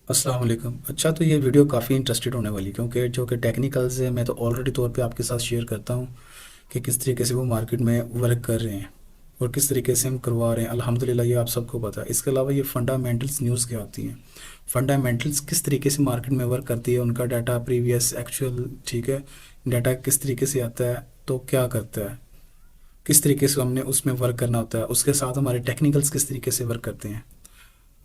अस्सलाम वालेकुम। अच्छा, तो ये वीडियो काफ़ी इंटरेस्टेड होने वाली, क्योंकि जो कि टेक्निकल्स है मैं तो ऑलरेडी तौर पे आपके साथ शेयर करता हूँ कि किस तरीके से वो मार्केट में वर्क कर रहे हैं और किस तरीके से हम करवा रहे हैं। अल्हम्दुलिल्लाह ये आप सबको पता है। इसके अलावा ये फंडामेंटल्स न्यूज़ क्या होती हैं, फंडामेंटल्स किस तरीके से मार्केट में वर्क करती है, उनका डाटा प्रीवियस एक्चुअल, ठीक है, डाटा किस तरीके से आता है, तो क्या करता है, किस तरीके से हमने उसमें वर्क करना होता है, उसके साथ हमारे टेक्निकल्स किस तरीके से वर्क करते हैं,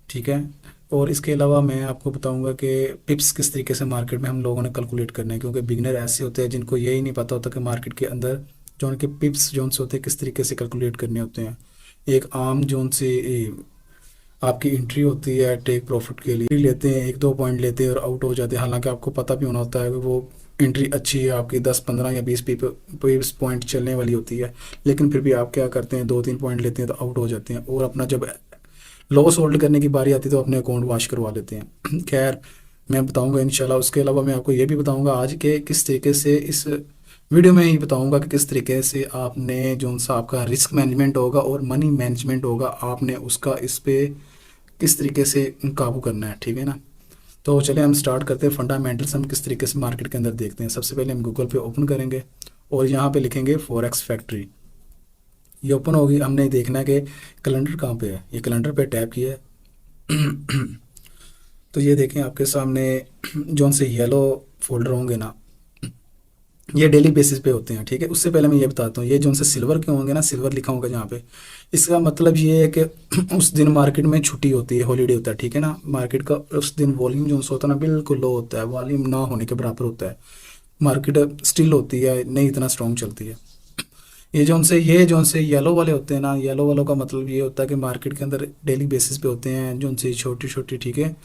ठीक है। और इसके अलावा मैं आपको बताऊंगा कि पिप्स किस तरीके से मार्केट में हम लोगों ने कैलकुलेट करने हैं, क्योंकि बिगनर ऐसे होते हैं जिनको यही नहीं पता होता कि मार्केट के अंदर जो उनके पिप्स जोन से होते हैं किस तरीके से कैलकुलेट करने होते हैं। एक आम जोन से आपकी एंट्री होती है टेक प्रॉफिट के लिए, लेते हैं एक दो पॉइंट लेते हैं और आउट हो जाते हैं। हालांकि आपको पता भी होना होता है कि वो एंट्री अच्छी है आपकी, 10 15 या 20 पिप्स पॉइंट चलने वाली होती है, लेकिन फिर भी आप क्या करते हैं, दो तीन पॉइंट लेते हैं तो आउट हो जाते हैं, और अपना जब लॉस होल्ड करने की बारी आती है तो अपने अकाउंट वॉश करवा लेते हैं। खैर, मैं बताऊंगा इंशाल्लाह। उसके अलावा मैं आपको ये भी बताऊंगा आज के किस तरीके से इस वीडियो में ही बताऊंगा कि किस तरीके से आपने जो सा आपका रिस्क मैनेजमेंट होगा और मनी मैनेजमेंट होगा, आपने उसका इस पे किस तरीके से काबू करना है, ठीक है ना। तो चलिए हम स्टार्ट करते हैं। फंडामेंटल्स हम किस तरीके से मार्केट के अंदर देखते हैं। सबसे पहले हम गूगल पे ओपन करेंगे और यहाँ पे लिखेंगे फॉरेक्स फैक्ट्री। ये ओपन होगी, हमने देखना है कि कैलेंडर कहाँ पे है। ये कैलेंडर पे टैप किया है। तो ये देखें आपके सामने जौन से येलो फोल्डर होंगे ना, ये डेली बेसिस पे होते हैं, ठीक है। उससे पहले मैं ये बताता हूँ, ये जौन से सिल्वर के होंगे ना, सिल्वर लिखा होगा जहाँ पे, इसका मतलब ये है कि उस दिन मार्केट में छुट्टी होती है, हॉलीडे होता है, ठीक है ना। मार्केट का उस दिन वॉल्यूम जो होता है ना बिल्कुल लो होता है, वॉल्यूम ना होने के बराबर होता है। मार्केट स्टिल होती है, नहीं इतना स्ट्रॉन्ग चलती है। ये जो उनसे येलो वाले होते हैं ना, येलो वालों का मतलब ये होता है कि मार्केट के अंदर डेली बेसिस पे होते हैं, जो उनसे छोटी छोटी, ठीक है,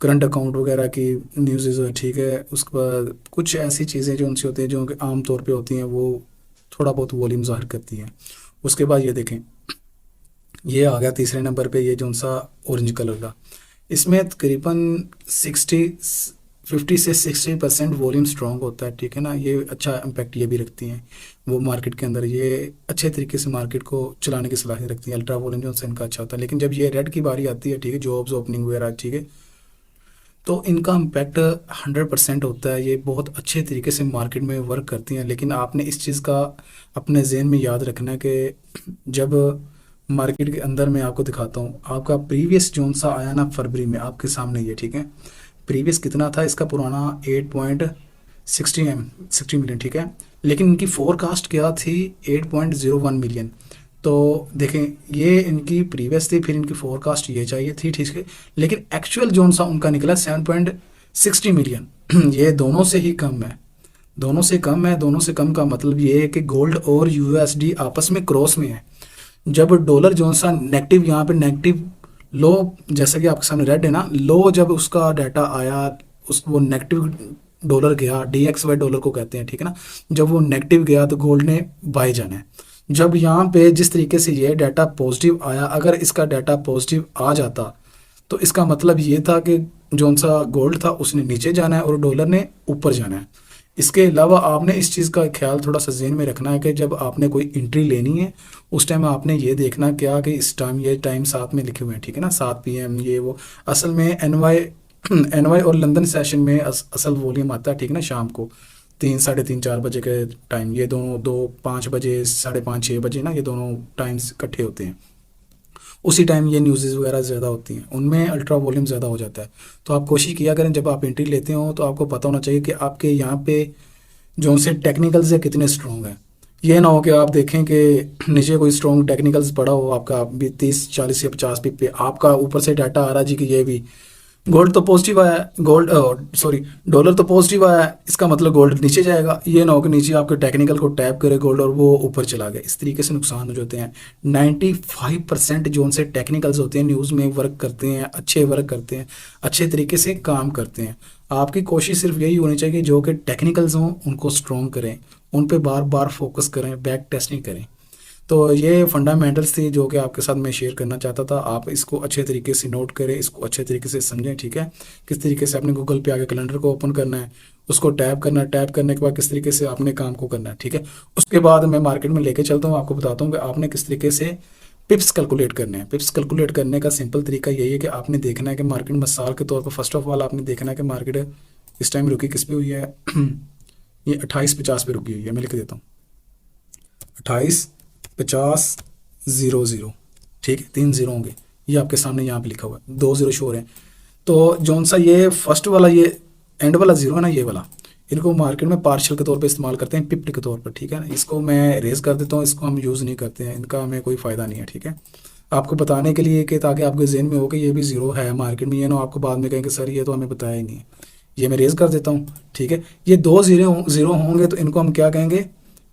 करंट अकाउंट वगैरह की न्यूज़ है, ठीक है। उसके बाद कुछ ऐसी चीज़ें जो उनसे होती हैं जो कि आम तौर पे होती हैं, वो थोड़ा बहुत वॉल्यूम ज़ाहिर करती हैं। उसके बाद ये देखें, ये आ गया तीसरे नंबर पे, ये जो उनसा ऑरेंज कलर का, इसमें तकरीबन 50 से 60% वॉल्यूम स्ट्रॉन्ग होता है, ठीक है ना। ये अच्छा इम्पैक्ट ये भी रखती हैं वो मार्केट के अंदर, ये अच्छे तरीके से मार्केट को चलाने की सलाहियत रखती है। अल्ट्रा वॉल्यूम जो इनका अच्छा होता है, लेकिन जब ये रेड की बारी आती है, ठीक है, जॉब्स ओपनिंग वगैरह, ठीक है, तो इनका इम्पैक्ट 100% होता है। ये बहुत अच्छे तरीके से मार्केट में वर्क करती हैं, लेकिन आपने इस चीज़ का अपने जहन में याद रखना है कि जब मार्केट के अंदर मैं आपको दिखाता हूँ, आपका प्रीवियस जोन सा आया ना फरवरी में आपके सामने, ये ठीक है, प्रीवियस कितना था इसका पुराना, 8.60 मिलियन, ठीक है। लेकिन इनकी फोरकास्ट क्या थी, 8.01 मिलियन। तो देखें, ये इनकी प्रीवियस थी, फिर इनकी फोरकास्ट ये चाहिए थी, ठीक है, लेकिन एक्चुअल जोन सा उनका निकला 7.60 मिलियन। ये दोनों से ही कम है, दोनों से कम है। दोनों से कम का मतलब ये है कि गोल्ड और यूएसडी आपस में क्रॉस में है। जब डॉलर जो सा नेगेटिव, यहाँ पे नेगेटिव लो, जैसा कि आपके सामने रेड है ना, लो जब उसका डाटा आया, उस वो नेगेटिव डॉलर गया, DXY डॉलर को कहते हैं, ठीक है ना। जब वो नेगेटिव गया तो गोल्ड ने बाय जाना है। जब यहाँ पे जिस तरीके से ये डाटा पॉजिटिव आया, अगर इसका डाटा पॉजिटिव आ जाता तो इसका मतलब ये था कि जो सा गोल्ड था उसने नीचे जाना है और डॉलर ने ऊपर जाना है। इसके अलावा आपने इस चीज़ का ख्याल थोड़ा सा ज़हन में रखना है कि जब आपने कोई एंट्री लेनी है, उस टाइम आपने ये देखना क्या कि इस टाइम, ये टाइम साथ में लिखे हुए हैं, ठीक है ना, 7 PM, ये वो असल में NY और लंदन सेशन में असल वॉल्यूम आता है, ठीक है ना, शाम को 3 3:30 4 बजे के टाइम। ये दोनों 2 5 बजे, 5:30 6 बजे ना, ये दोनों टाइम्स इकट्ठे होते हैं। उसी टाइम ये न्यूज़ वगैरह ज़्यादा होती हैं, उनमें अल्ट्रा वॉल्यूम ज़्यादा हो जाता है। तो आप कोशिश किया करें जब आप एंट्री लेते हो तो आपको पता होना चाहिए कि आपके यहाँ पे जो उनसे टेक्निकल्स है कितने स्ट्रॉन्ग हैं। ये ना हो कि आप देखें कि नीचे कोई स्ट्रॉन्ग टेक्निकल्स पड़ा हो, आपका भी 30 40 या 50 पिप पे आपका ऊपर से डाटा आ रहा जी कि ये भी गोल्ड तो पॉजिटिव आया है, गोल्ड सॉरी डॉलर तो पॉजिटिव आया है, इसका मतलब गोल्ड नीचे जाएगा। ये ना हो कि नीचे आपके टेक्निकल को टैप करे गोल्ड और वो ऊपर चला गया। इस तरीके से नुकसान हो जाते हैं। 95% जो उनसे टेक्निकल्स होते हैं न्यूज़ में वर्क करते हैं, अच्छे वर्क करते हैं, अच्छे तरीके से काम करते हैं। आपकी कोशिश सिर्फ यही होनी चाहिए कि जो कि टेक्निकल्स हों उनको स्ट्रॉन्ग करें, उन पे बार बार फोकस करें, बैक टेस्टिंग करें। तो ये फंडामेंटल्स थी जो कि आपके साथ मैं शेयर करना चाहता था। आप इसको अच्छे तरीके से नोट करें, इसको अच्छे तरीके से समझें, ठीक है। किस तरीके से आपने गूगल पे आके कैलेंडर को ओपन करना है, उसको टैप करना है, टैप करने के बाद किस तरीके से आपने काम को करना है, ठीक है। उसके बाद मैं मार्केट में लेके चलता हूँ, आपको बताता हूँ कि आपने किस तरीके से पिप्स कैलकुलेट करने हैं। पिप्स कैलकुलेट करने का सिंपल तरीका यही है कि आपने देखना है कि मार्केट मिसाल के तौर पर फर्स्ट ऑफ ऑल आपने देखना है कि मार्केट इस टाइम रुकी किस पे हुई है ये 28.50 पे रुकी हुई है। मैं लिख देता हूँ 28.50 ठीक है, 3 जीरो होंगे, ये आपके सामने यहाँ पे लिखा हुआ है, 2 जीरो शो हो रहे हैं। तो जौन सा ये फर्स्ट वाला ये एंड वाला जीरो है ना, ये वाला, इनको मार्केट में पार्शियल के तौर पे इस्तेमाल करते हैं, पिप्ट के तौर पर, ठीक है ना। इसको मैं रेज कर देता हूँ, इसको हम यूज़ नहीं करते हैं, इनका हमें कोई फ़ायदा नहीं है, ठीक है। आपको बताने के लिए कि ताकि आपके जहन में हो कि ये भी ज़ीरो है मार्केट में, ये ना आपको बाद में कहें कि सर ये तो हमें बताया ही नहीं है। ये मैं रेज कर देता हूँ, ठीक है। ये 2 जीरो होंगे तो इनको हम क्या कहेंगे,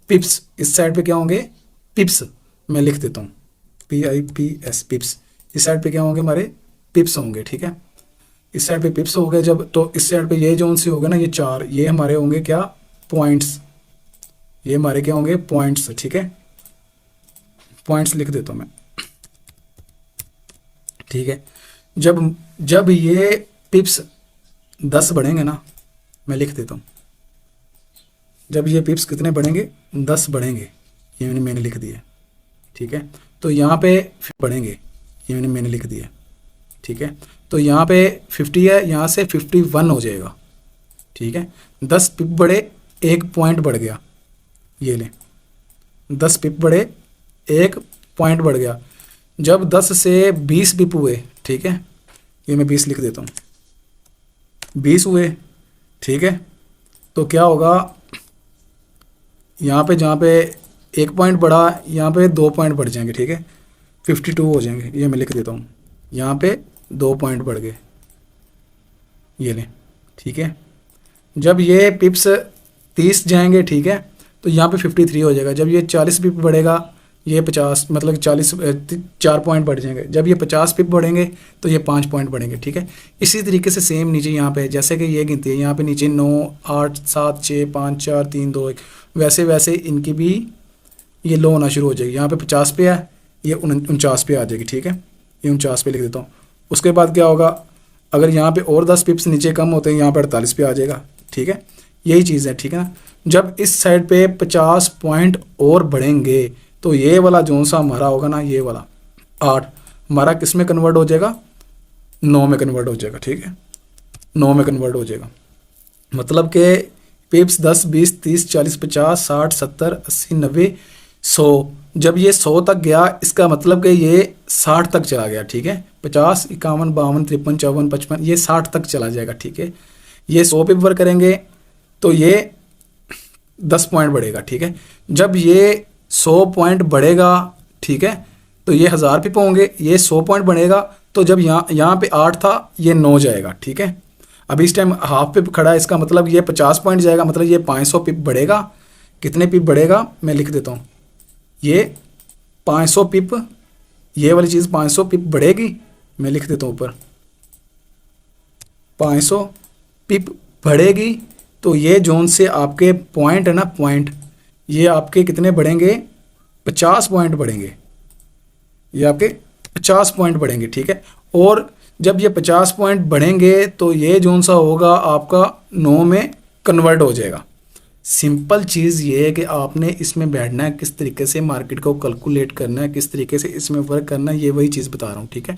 पिप्स। इस साइड पे क्या होंगे, पिप्स। मैं लिख देता हूँ PIPS, पिप्स। इस साइड पे क्या होंगे, हमारे पिप्स होंगे, ठीक है। इस साइड पे पिप्स हो गए जब, तो इस साइड पे ये जो से हो गए ना, ये 4, ये हमारे होंगे क्या, पॉइंट्स। ये हमारे क्या होंगे, पॉइंट्स, ठीक है। पॉइंट्स लिख देता हूँ मैं, ठीक है। जब जब ये पिप्स 10 बढ़ेंगे ना, मैं लिख देता हूँ, जब ये पिप्स कितने बढ़ेंगे, 10 बढ़ेंगे, ये मैंने लिख दिया, ठीक है। तो यहाँ पे बढ़ेंगे, ये मैंने लिख दिया, ठीक है। तो यहाँ पे 50 है, यहाँ से 51 हो जाएगा, ठीक है। 10 पिप बढ़े, 1 पॉइंट बढ़ गया, ये लें, 10 पिप बढ़े, 1 पॉइंट बढ़ गया। जब 10 से 20 पिप हुए, ठीक है, ये मैं 20 लिख देता हूँ, 20 हुए, ठीक है। तो क्या होगा, यहाँ पे जहाँ पे 1 पॉइंट बढ़ा, यहाँ पे 2 पॉइंट बढ़ जाएंगे, ठीक है, 52 हो जाएंगे, ये मैं लिख देता हूँ। यहाँ पे 2 पॉइंट बढ़ गए, ये लें, ठीक है। जब ये पिप्स 30 जाएंगे, ठीक है, तो यहाँ पे 53 हो जाएगा। जब ये 40 पिप बढ़ेगा, ये 50, मतलब 4 पॉइंट बढ़ जाएंगे। जब ये 50 पिप बढ़ेंगे तो ये 5 पॉइंट बढ़ेंगे, ठीक है। इसी तरीके से सेम नीचे यहाँ पे जैसे कि ये गिनती है, यहाँ पे नीचे 9, 8, 7, 6, 5, 4, 3, 2, 1, वैसे वैसे इनकी भी ये लो होना शुरू हो जाएगी। यहाँ पे 50 पे है, ये 49 पे आ जाएगी, ठीक है। ये 49 पे लिख देता हूँ। उसके बाद क्या होगा, अगर यहाँ पे और 10 पिप्स नीचे कम होते हैं, यहाँ पे 48 पे आ जाएगा, ठीक है। यही चीज़ है, ठीक है ना। जब इस साइड पे 50 पॉइंट और बढ़ेंगे तो ये वाला जो सा हमारा होगा ना, ये वाला 8 हमारा किस में कन्वर्ट हो जाएगा, 9 में कन्वर्ट हो जाएगा, ठीक है। 9 में कन्वर्ट हो जाएगा, मतलब कि पिप्स 10, 20, 30, 40, 50, 60, 70, 80, 90, 100। जब ये 100 तक गया, इसका मतलब कि ये 60 तक चला गया, ठीक है। 50, 51, 52, 53, 54, 55, ये 60 तक चला जाएगा, ठीक है। ये 100 पिप वर करेंगे तो ये 10 पॉइंट बढ़ेगा, ठीक है। जब ये 100 पॉइंट बढ़ेगा, ठीक है, तो ये 1000 पिप होंगे। ये 100 पॉइंट बढ़ेगा तो जब यहाँ पे 8 था, ये 9 जाएगा, ठीक है। अभी इस टाइम हाफ पिप खड़ा है, इसका मतलब ये 50 पॉइंट जाएगा, मतलब ये 500 पिप बढ़ेगा। कितने पिप बढ़ेगा, मैं लिख देता हूँ, ये 500 पिप, ये वाली चीज़ 500 पिप बढ़ेगी, मैं लिख देता हूँ ऊपर 500 पिप बढ़ेगी। तो ये जोन से आपके पॉइंट है ना, पॉइंट, ये आपके कितने बढ़ेंगे, 50 पॉइंट बढ़ेंगे, ये आपके 50 पॉइंट बढ़ेंगे, ठीक है। और जब ये 50 पॉइंट बढ़ेंगे तो ये जोन सा होगा आपका 9 में कन्वर्ट हो जाएगा। सिंपल चीज़ ये है कि आपने इसमें बैठना है, किस तरीके से मार्केट को कैलकुलेट करना है, किस तरीके से इसमें वर्क करना है, ये वही चीज़ बता रहा हूँ, ठीक है।